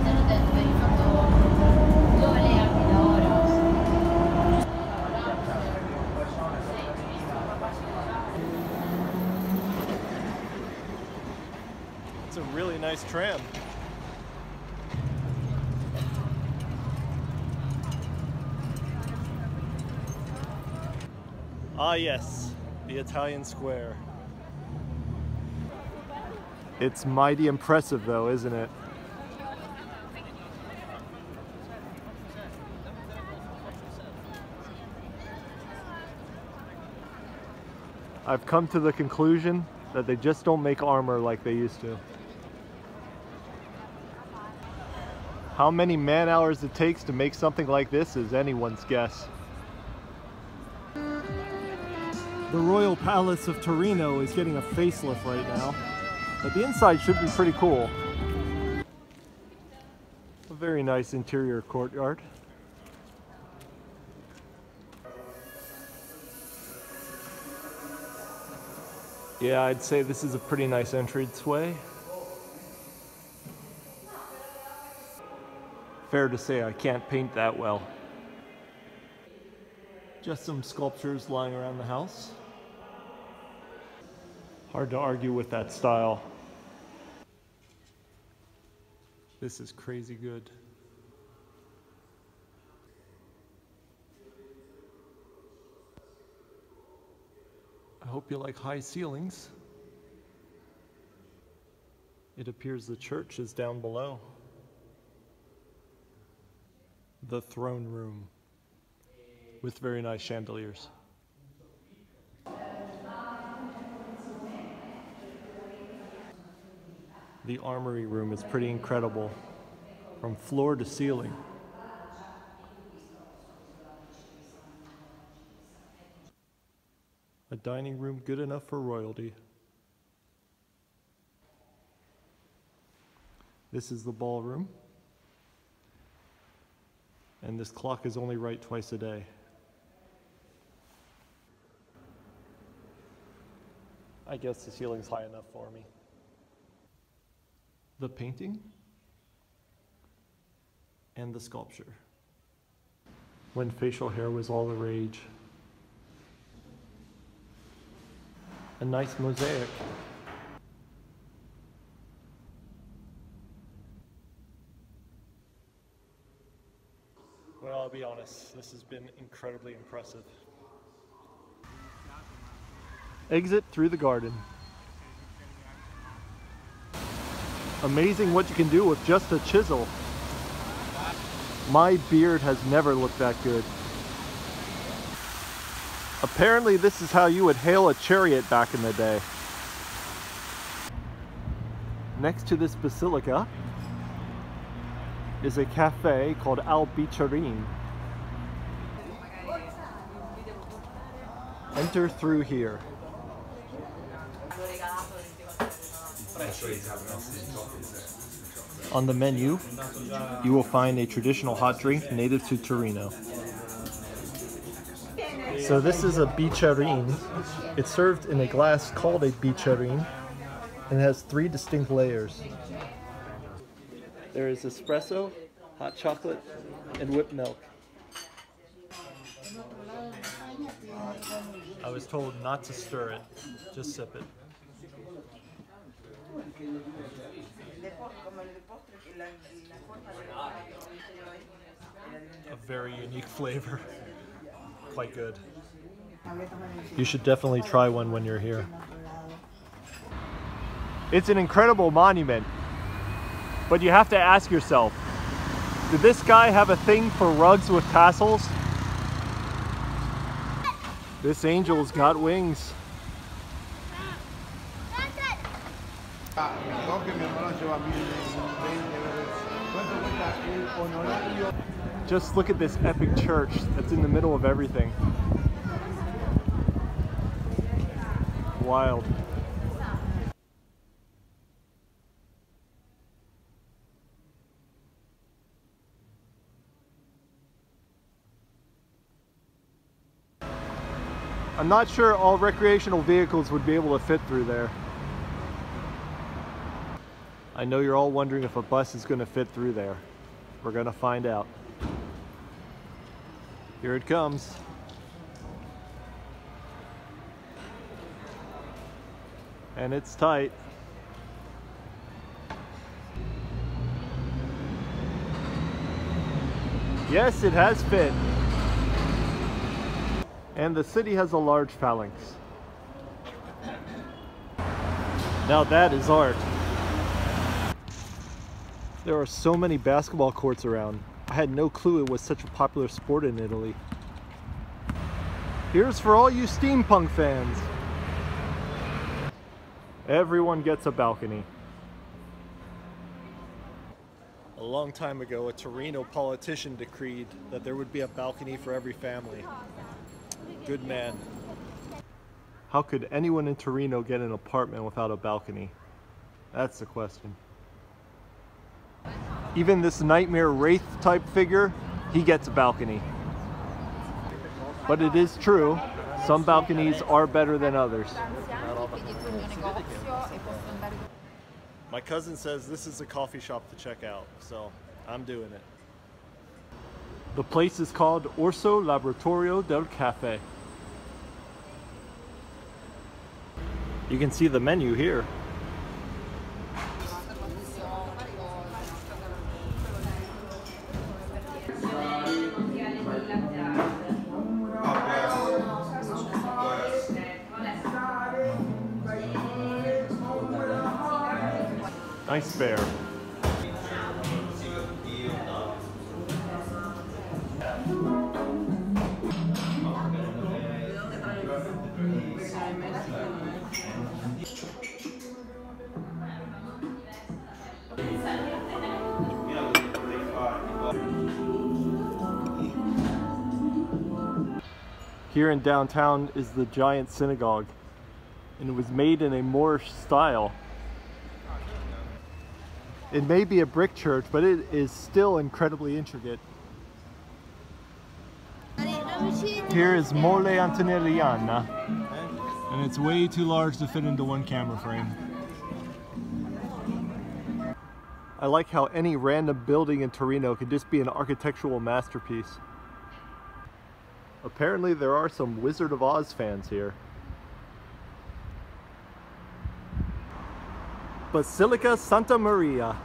te l'ho detto, hai fatto dove le armi da ora. It's a really nice tram. Ah yes, the Italian square. It's mighty impressive though, isn't it? I've come to the conclusion that they just don't make armor like they used to. How many man hours it takes to make something like this is anyone's guess. The Royal Palace of Torino is getting a facelift right now, but the inside should be pretty cool. A very nice interior courtyard. Yeah, I'd say this is a pretty nice entranceway. Fair to say I can't paint that well. Just some sculptures lying around the house. Hard to argue with that style. This is crazy good. I hope you like high ceilings. It appears the church is down below. The throne room with very nice chandeliers. The armory room is pretty incredible, from floor to ceiling. A dining room good enough for royalty. This is the ballroom. And this clock is only right twice a day. I guess the ceiling's high enough for me. The painting and the sculpture. When facial hair was all the rage. A nice mosaic. Well, I'll be honest, this has been incredibly impressive. Exit through the garden. Amazing what you can do with just a chisel. My beard has never looked that good. Apparently this is how you would hail a chariot back in the day. Next to this basilica is a cafe called Albicarine. Enter through here. On the menu, you will find a traditional hot drink native to Torino. So this is a Bicerin. It's served in a glass called a Bicerin and has 3 distinct layers. There is espresso, hot chocolate, and whipped milk. I was told not to stir it, just sip it. A very unique flavor. Quite good. You should definitely try one when you're here. It's an incredible monument, but you have to ask yourself, did this guy have a thing for rugs with tassels? This angel's got wings. Just look at this epic church that's in the middle of everything. Wild. I'm not sure all recreational vehicles would be able to fit through there. I know you're all wondering if a bus is going to fit through there. We're going to find out. Here it comes. And it's tight. Yes, it has fit. And the city has a large phalanx. Now that is art. There are so many basketball courts around. I had no clue it was such a popular sport in Italy. Here's for all you steampunk fans. Everyone gets a balcony. A long time ago, a Torino politician decreed that there would be a balcony for every family. Good man. How could anyone in Torino get an apartment without a balcony? That's the question. Even this nightmare wraith type figure, he gets a balcony. But it is true, some balconies are better than others. My cousin says this is a coffee shop to check out, so I'm doing it. The place is called Orso Laboratorio del Caffè. You can see the menu here. Nice fare. Here in downtown is the giant synagogue, and it was made in a Moorish style. It may be a brick church, but it is still incredibly intricate. Here is Mole Antonelliana, and it's way too large to fit into one camera frame. I like how any random building in Torino could just be an architectural masterpiece. Apparently there are some Wizard of Oz fans here. Basilica Santa Maria.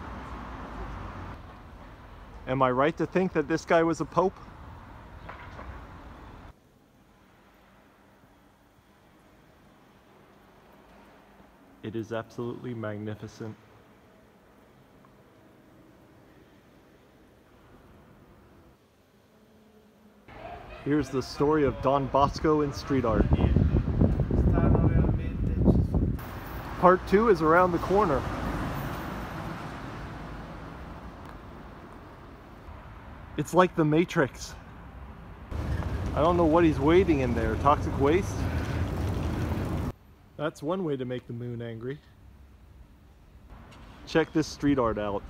Am I right to think that this guy was a pope? It is absolutely magnificent. Here's the story of Don Bosco in street art. Part 2 is around the corner. It's like the Matrix. I don't know what he's waiting in there. Toxic waste? That's one way to make the moon angry. Check this street art out.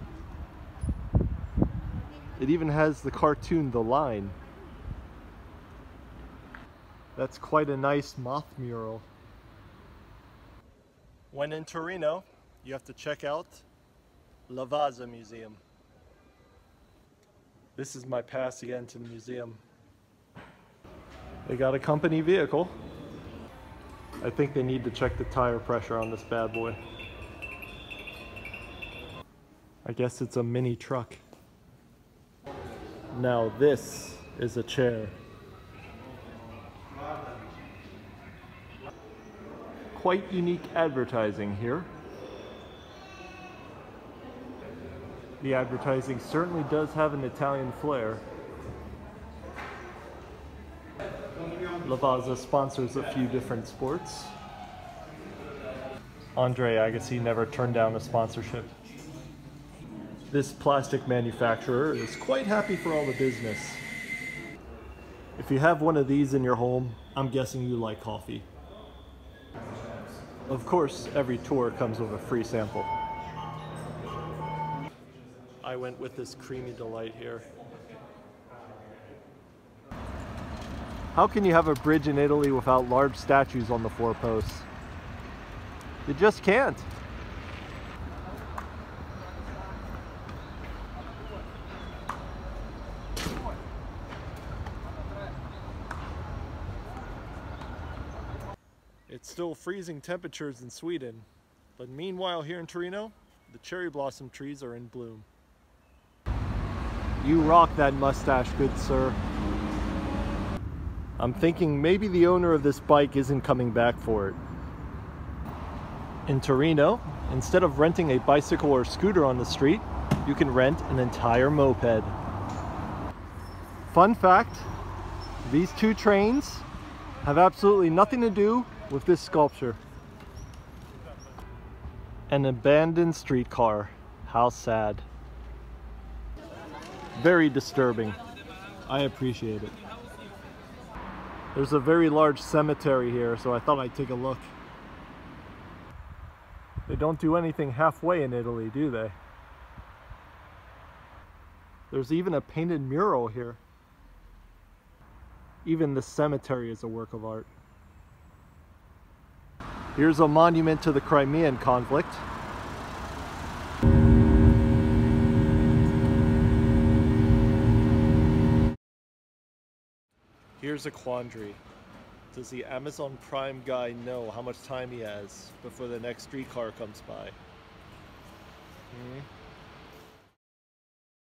It even has the cartoon The Line. That's quite a nice moth mural. When in Torino, you have to check out Lavazza Museum. This is my pass again to the museum. They got a company vehicle. I think they need to check the tire pressure on this bad boy. I guess it's a mini truck. Now this is a chair. Quite unique advertising here. The advertising certainly does have an Italian flair. Lavazza sponsors a few different sports. Andre Agassi never turned down a sponsorship. This plastic manufacturer is quite happy for all the business. If you have one of these in your home, I'm guessing you like coffee. Of course, every tour comes with a free sample. I went with this creamy delight here. How can you have a bridge in Italy without large statues on the four posts? You just can't. It's still freezing temperatures in Sweden, but meanwhile here in Torino, the cherry blossom trees are in bloom. You rock that mustache, good sir. I'm thinking maybe the owner of this bike isn't coming back for it. In Torino, instead of renting a bicycle or scooter on the street, you can rent an entire moped. Fun fact, these two trains have absolutely nothing to do with this sculpture. An abandoned streetcar. How sad. Very disturbing. I appreciate it. There's a very large cemetery here, so I thought I'd take a look. They don't do anything halfway in Italy, do they? There's even a painted mural here. Even the cemetery is a work of art. Here's a monument to the Crimean conflict. Here's a quandary. Does the Amazon Prime guy know how much time he has before the next streetcar comes by?